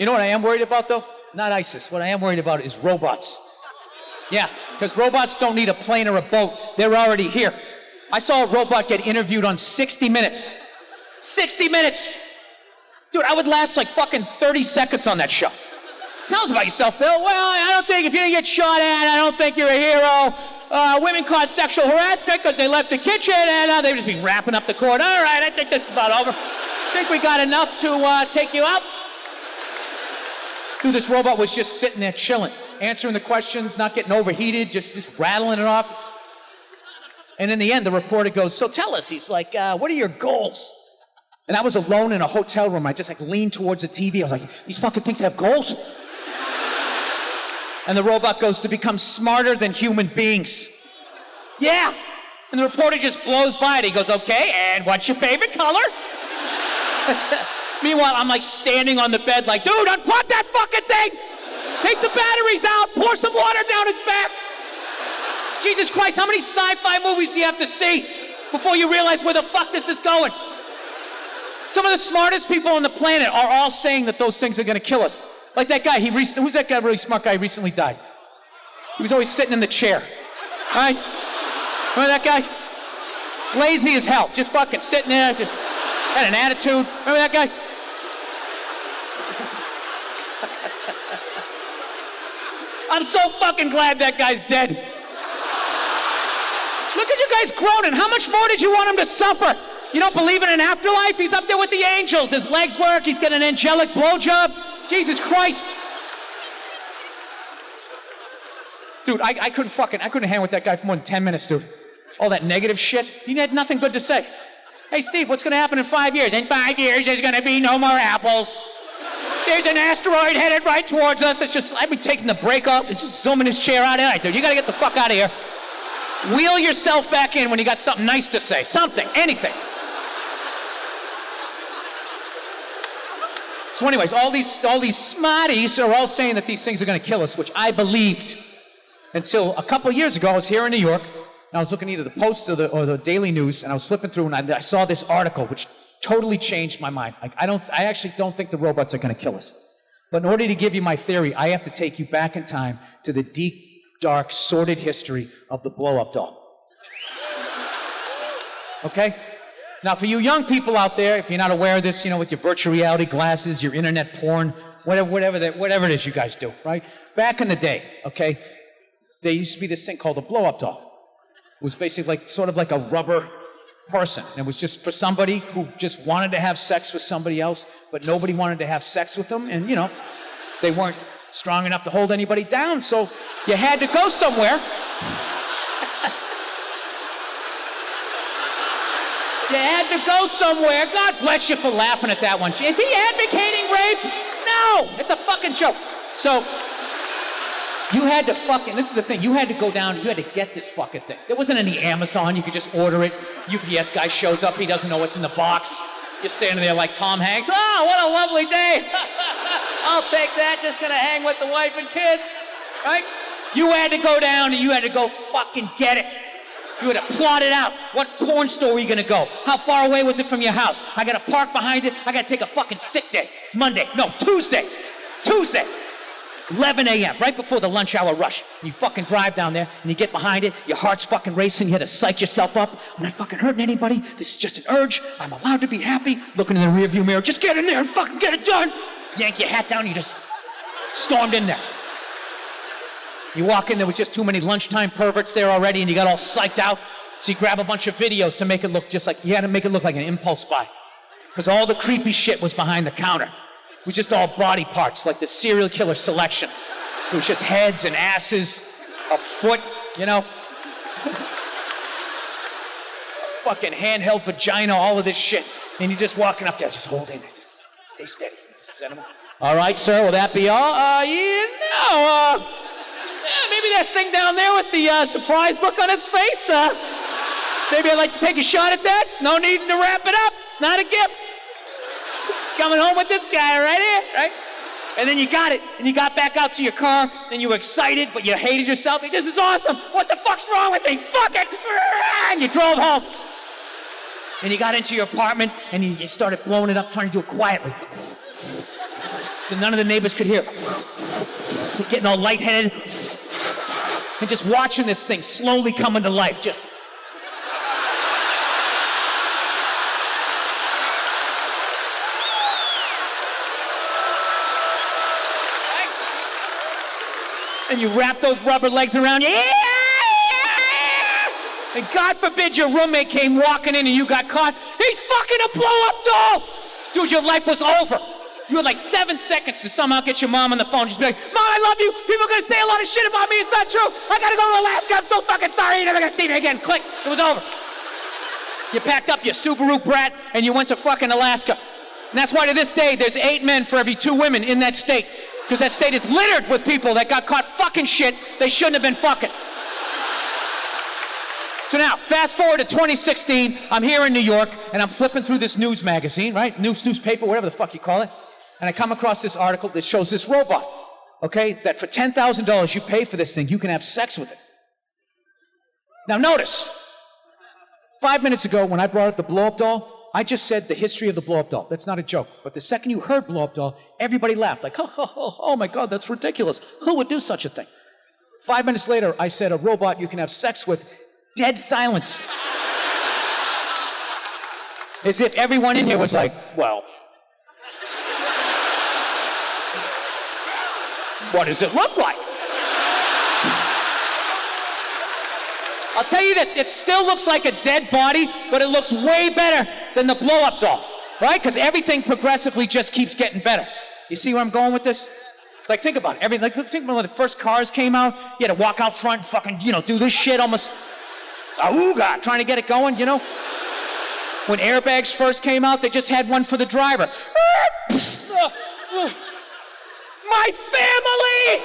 You know what I am worried about, though? Not ISIS. What I am worried about is robots. Yeah, because robots don't need a plane or a boat. They're already here. I saw a robot get interviewed on 60 Minutes. 60 Minutes! Dude, I would last like fucking 30 seconds on that show. Tell us about yourself, Bill. Well, I don't think if you didn't get shot at, I don't think you're a hero. Women caused sexual harassment because they left the kitchen and they've just been wrapping up the court. All right, I think this is about over. Think we got enough to take you out? Dude, this robot was just sitting there chilling, answering the questions, not getting overheated, just rattling it off. And in the end, the reporter goes, so tell us. He's like, what are your goals? And I was alone in a hotel room. I just like leaned towards the TV. I was like, these fucking things have goals? And the robot goes, to become smarter than human beings. Yeah. And the reporter just blows by it. He goes, okay, and what's your favorite color? Meanwhile, I'm like standing on the bed like, dude, unplug that fucking thing! Take the batteries out, pour some water down its back! Jesus Christ, how many sci-fi movies do you have to see before you realize where the fuck this is going? Some of the smartest people on the planet are all saying that those things are gonna kill us. Like that guy, who's that guy, really smart guy, recently died? He was always sitting in the chair, right? Remember that guy? Lazy as hell, just fucking sitting there, just had an attitude. Remember that guy? I'm so fucking glad that guy's dead. Look at you guys groaning. How much more did you want him to suffer? You don't believe in an afterlife? He's up there with the angels. His legs work. He's got an angelic blowjob. Jesus Christ. Dude, I couldn't hang with that guy for more than 10 minutes, dude. All that negative shit. He had nothing good to say. Hey, Steve, what's going to happen in 5 years? In 5 years, there's going to be no more apples. There's an asteroid headed right towards us. It's just, I'd be taking the brake off and just zooming his chair out. All right, dude, you got to get the fuck out of here. Wheel yourself back in when you got something nice to say. Something, anything. So anyways, all these smarties are all saying that these things are going to kill us, which I believed until a couple of years ago. I was here in New York, and I was looking either the Post or the Daily News, and I was flipping through, and I saw this article, which totally changed my mind. Like, I actually don't think the robots are going to kill us. But in order to give you my theory, I have to take you back in time to the deep, dark, sordid history of the blow-up doll. Okay? Now, for you young people out there, if you're not aware of this, with your virtual reality glasses, your internet porn, whatever it is you guys do, right? Back in the day, okay, there used to be this thing called a blow-up doll. It was basically sort of like a rubber person. And it was just for somebody who just wanted to have sex with somebody else, but nobody wanted to have sex with them, and, they weren't strong enough to hold anybody down, so you had to go somewhere. You had to go somewhere. God bless you for laughing at that one. Is he advocating rape? No, it's a fucking joke. So, you had to this is the thing, you had to go down, you had to get this fucking thing. There wasn't any Amazon, you could just order it. UPS guy shows up, he doesn't know what's in the box. You're standing there like Tom Hanks. Oh, what a lovely day. I'll take that, just gonna hang with the wife and kids, right? You had to go down and you had to go fucking get it. You had to plot it out. What porn store were you gonna go? How far away was it from your house? I gotta park behind it. I gotta take a fucking sick day. Tuesday. 11 a.m., right before the lunch hour rush. You fucking drive down there, and you get behind it, your heart's fucking racing, you had to psych yourself up. I'm not fucking hurting anybody, this is just an urge, I'm allowed to be happy. Looking in the rearview mirror, just get in there and fucking get it done. Yank your hat down, you just stormed in there. You walk in, there was just too many lunchtime perverts there already, and you got all psyched out, so you grab a bunch of videos to make it look you had to make it look like an impulse buy. Because all the creepy shit was behind the counter. It was just all body parts, like the serial killer selection. It was just heads and asses, a foot, Fucking handheld vagina, all of this shit. And you're just walking up there, just hold in, just stay steady. Just set 'em up. All right, sir, will that be all? Maybe that thing down there with the surprised look on its face. Maybe I'd like to take a shot at that. No need to wrap it up. It's not a gift. It's coming home with this guy right here, right? And then you got it, and you got back out to your car, and you were excited, but you hated yourself. This is awesome. What the fuck's wrong with me? Fuck it. And you drove home. And you got into your apartment, and you started blowing it up, trying to do it quietly. So none of the neighbors could hear. Getting all lightheaded. And just watching this thing slowly coming to life. Just. And you wrap those rubber legs around you. And God forbid your roommate came walking in and you got caught. He's fucking a blow-up doll! Dude, your life was over. You had like 7 seconds to somehow get your mom on the phone. Just be like, Mom, I love you. People are gonna say a lot of shit about me. It's not true. I gotta go to Alaska. I'm so fucking sorry. You're never gonna see me again. Click. It was over. You packed up your Subaru brat and you went to fucking Alaska. And that's why to this day, there's 8 men for every 2 women in that state. Because that state is littered with people that got caught fucking shit they shouldn't have been fucking. So now, fast forward to 2016, I'm here in New York, and I'm flipping through this news magazine, right? Newspaper, whatever the fuck you call it. And I come across this article that shows this robot, okay? That for $10,000 you pay for this thing, you can have sex with it. Now notice, 5 minutes ago when I brought up the blow-up doll, I just said the history of the blow-up doll. That's not a joke. But the second you heard blow-up doll, everybody laughed. Like, oh my God, that's ridiculous. Who would do such a thing? 5 minutes later, I said a robot you can have sex with. Dead silence. As if everyone in here was like, well, what does it look like? I'll tell you this, it still looks like a dead body, but it looks way better than the blow-up doll, right? Because everything progressively just keeps getting better. You see where I'm going with this? Like, think about it. Think about when the first cars came out, you had to walk out front and fucking, do this shit almost, God, trying to get it going, When airbags first came out, they just had one for the driver. My family!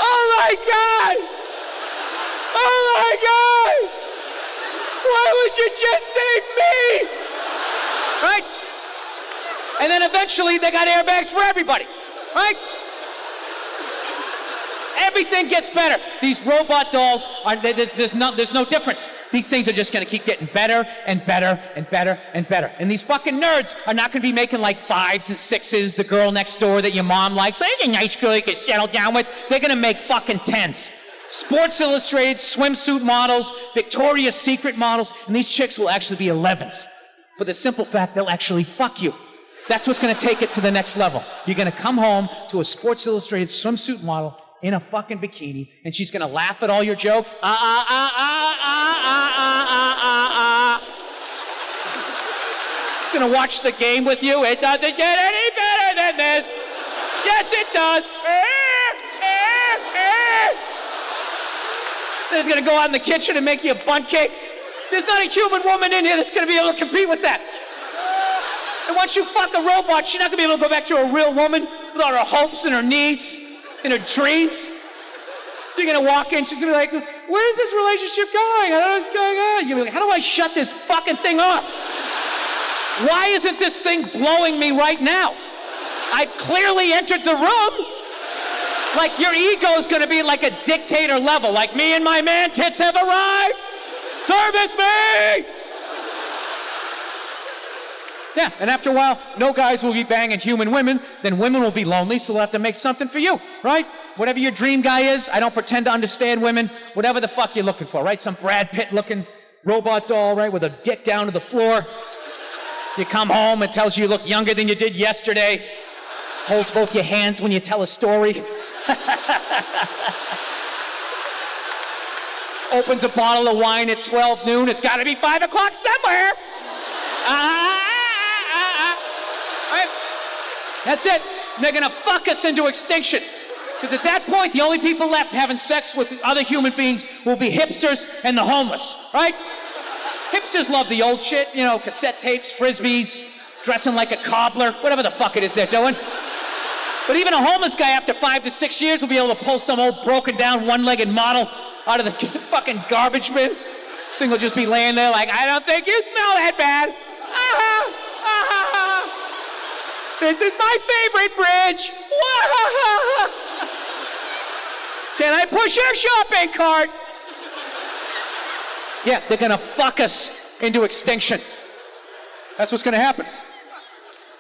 Oh my God! Oh my God! Why would you just save me? Right? And then eventually they got airbags for everybody, right? Everything gets better. These robot dolls, there's no difference. These things are just gonna keep getting better and better and better and better. And these fucking nerds are not gonna be making like 5s and 6s, the girl next door that your mom likes. There's a nice girl you can settle down with. They're gonna make fucking 10s. Sports Illustrated, swimsuit models, Victoria's Secret models, and these chicks will actually be 11s. For the simple fact they'll actually fuck you. That's what's gonna take it to the next level. You're gonna come home to a Sports Illustrated swimsuit model in a fucking bikini, and she's gonna laugh at all your jokes. It's gonna watch the game with you. It doesn't get any better than this. Yes, it does. Then it's gonna go out in the kitchen and make you a bundt cake. There's not a human woman in here that's gonna be able to compete with that. And once you fuck a robot, she's not gonna be able to go back to a real woman with all her hopes and her needs and her dreams. You're gonna walk in, she's gonna be like, where's this relationship going? I don't know what's going on. You're like, how do I shut this fucking thing off? Why isn't this thing blowing me right now? I've clearly entered the room. Like your ego's gonna be like a dictator level, like me and my man tits have arrived. Service me! Yeah, and after a while, no guys will be banging human women, then women will be lonely, so they'll have to make something for you, right? Whatever your dream guy is, I don't pretend to understand women, whatever the fuck you're looking for, right? Some Brad Pitt looking robot doll, right, with a dick down to the floor. You come home and tells you you look younger than you did yesterday, holds both your hands when you tell a story. Opens a bottle of wine at 12 noon, it's gotta be 5 o'clock somewhere. Right? That's it. And they're gonna fuck us into extinction. Because at that point, the only people left having sex with other human beings will be hipsters and the homeless, right? Hipsters love the old shit, cassette tapes, frisbees, dressing like a cobbler, whatever the fuck it is they're doing. But even a homeless guy after 5 to 6 years will be able to pull some old broken down one-legged model out of the fucking garbage bin. Thing will just be laying there like, I don't think you smell that bad. This is my favorite bridge. Can I push your shopping cart? Yeah, they're gonna fuck us into extinction. That's what's gonna happen.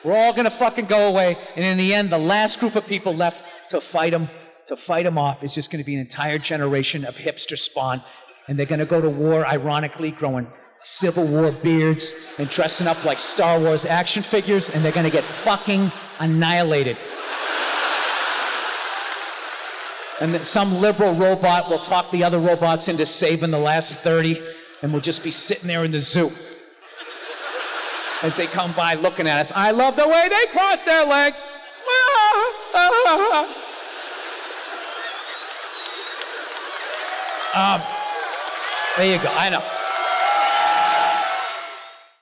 We're all gonna fucking go away, and in the end, the last group of people left to fight him off is just gonna be an entire generation of hipster spawn, and they're gonna go to war, ironically, growing Civil War beards and dressing up like Star Wars action figures, and they're gonna get fucking annihilated. And then some liberal robot will talk the other robots into saving the last 30, and we'll just be sitting there in the zoo as they come by looking at us. I love the way they cross their legs. There you go, I know.